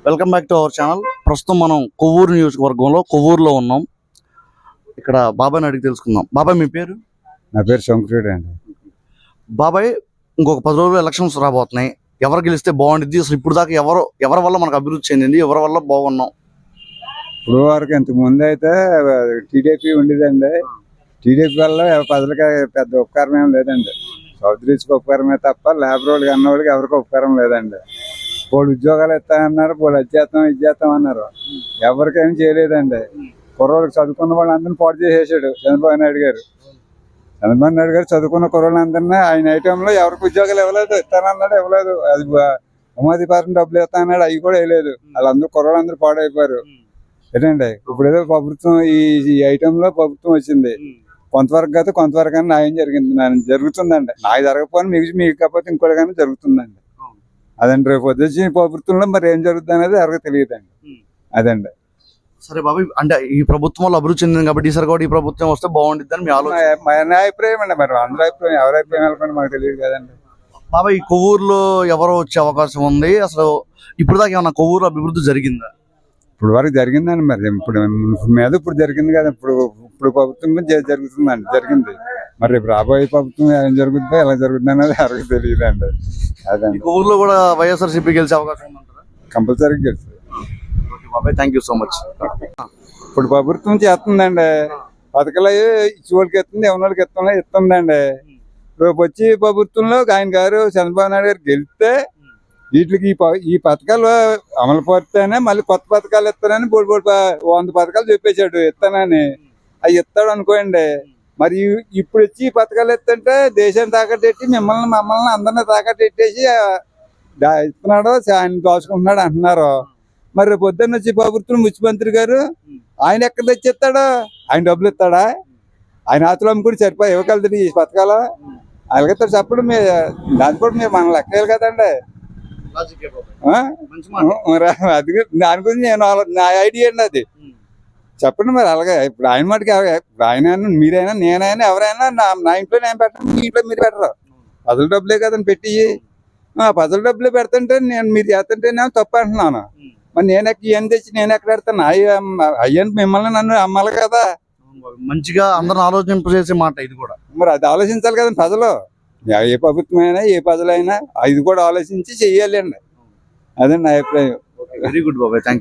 Welcome back to our channel. ప్రస్తుతం మనం కొవ్వూరు నియోజకవర్గంలో కొవ్వూరులో ఉన్నాం. ఇక్కడ బాబాయ్ని అడిగి తెలుసుకుందాం. బాబాయ్ మీ పేరు? నా పేరు శంకరుడు అండి. బాబాయ్, ఇంకొక 10 రోజులు ఎలక్షన్స్ రాబోతున్నాయి. ఎవరు గెలిస్తే బాగుండిద్ది? అసలు ఇప్పుడు దాకా ఎవరి వల్ల మనకు అభివృద్ధి చెందింది, ఎవరి వల్ల బాగున్నాం? ఇప్పుడు వరకు ఇంతకు ముందు అయితే టీడీపీ ఉండేదండి. టీడీపీ వల్ల ప్రజలకి పెద్ద ఉపకారం ఏం లేదండి. చౌదరీస్కి ఉపకారమే తప్ప లేబర్ వాళ్ళకి అన్న వాళ్ళకి ఎవరికి ఉపకారం లేదండి. వాళ్ళు ఉద్యోగాలు ఇస్తామన్నారు, వాళ్ళు అది చేస్తాం అన్నారు. ఎవరికేం చేయలేదండి. కుర్రోళ్ళకి చదువుకున్న వాళ్ళందరినీ పాటు చేసేసాడు చంద్రబాబు నాయుడు గారు. చదువుకున్న కుర్రోళ్ళందరినీ ఆయన ఐటంలో ఎవరికి ఉద్యోగాలు ఇవ్వలేదు. ఇస్తానన్నాడు, ఇవ్వలేదు. అది ఉమాది పార్టీ డబ్బులు ఇస్తానన్నాడు, అవి కూడా వేయలేదు. వాళ్ళందరూ కుర్రోళ్ళందరూ పాడైపోయారు. ఏంటండి ఇప్పుడు ఏదో ప్రభుత్వం ఈ ఐటంలో ప్రభుత్వం వచ్చింది. కొంతవరకు అయితే కొంతవరకు అని న్యాయం జరుగుతుందండి. నాకు జరగకపోయినా మీకు కాకపోతే ఇంకోటి కానీ జరుగుతుందండి. అదండి రేపు వచ్చి ప్రభుత్వంలో మరి ఏం జరుగుతుంది అనేది ఎవరికి తెలియదండి. అదండి. సరే బాబాయ్, అంటే ఈ ప్రభుత్వం వల్ల అభివృద్ధి చెందింది కాబట్టి ఈసారి కూడా ఈ ప్రభుత్వం వస్తే బాగుండిద్ది అని మీ ఆలోచన? నా అభిప్రాయం అండి. మరి అందరి అభిప్రాయం, ఎవరి అభిప్రాయం వెళ్ళకుండా మాకు తెలియదు కదండి. బాబాయ్, ఈ కొవ్వూరులో ఎవరో వచ్చే అవకాశం ఉంది? అసలు ఇప్పుడు దాకా ఏమన్నా కొవ్వూరు అభివృద్ధి జరిగిందా? ఇప్పుడు వరకు జరిగిందండి. మరి ఇప్పుడు జరిగింది కదా. ఇప్పుడు ప్రభుత్వం జరిగింది. మరి రేపు రాబోయే ప్రభుత్వం ఏం జరుగుతుందో ఎలా జరుగుతుందో అనేది ఎవరికి తెలియదండి. అదండి. కొవ్వూరులో కూడా వైఎస్ఆర్సీపీ గెలిచే అవకాశం ఉందంటారా? కంపల్సరీగా గెలుస్తుంది. బాబాయ్, థ్యాంక్ యూ సో మచ్. ఇప్పుడు ప్రభుత్వం చేస్తుందండి. పథకాలు ఇచ్చేవాళ్ళకి ఇస్తుంది, ఎవరికి ఇస్తుందండి. రేపు వచ్చి ప్రభుత్వంలో ఆయన గారు చంద్రబాబు నాయుడు గారు గెలిస్తే వీటికి ఈ పథకాలు అమలు పడితేనే మళ్ళీ కొత్త పథకాలు ఇస్తానని 100 పథకాలు చెప్పేశాడు ఇస్తానని. అవి ఇస్తాడు అనుకోండి. మరి ఇప్పుడు వచ్చి ఈ పథకాలు ఇస్తుంటే దేశాన్ని తాకట్టెట్టి మమ్మల్ని అందరినీ తాకట్టెట్టేసి ఇస్తున్నాడు, ఆయన దోచుకుంటున్నాడు అంటున్నారు. మరి పొద్దున్న వచ్చి ప్రభుత్వం ముఖ్యమంత్రి గారు ఆయన ఎక్కడ తెచ్చిస్తాడు? ఆయన డబ్బులు ఇస్తాడా? ఆయన ఆతులు అమ్ముకుని సరిపోయి ఇవ్వగలుగుతాడు ఈ పథకాలు? అలాగైతే చెప్పడం దాని కూడా మీరు మన లెక్కలు కదండి. అది దాని గురించి నా ఐడియా అండి అది. చెప్పండి మరి. అలాగే ఇప్పుడు ఆయన మటుకు ఆయన మీరైనా నేనైనా ఎవరైనా నా ఇంట్లో నేను పెట్టను, మీ ఇంట్లో మీరు పెట్టరు. పదుల డబ్బులే కదండి పెట్టి. పదుల డబ్బులే పెడుతుంటే మీరు చేస్తుంటే నేను తప్పు అంటున్నాను. మరి ఇవన్నీ తెచ్చి నేను ఎక్కడ పెడతాను? అయ్యని మిమ్మల్ని నన్ను అమ్మాలి కదా. మంచిగా అందరిని ఆలోచింపజేసే మాట ఇది కూడా. మరి అది ఆలోచించాలి కదండి ప్రజలు. ఏ ప్రభుత్వం అయినా ఏ ప్రజలైనా ఇది కూడా ఆలోచించి చెయ్యాలి అండి. అదే నా అభిప్రాయం. వెరీ గుడ్ బాబాయ్, థ్యాంక్ యూ.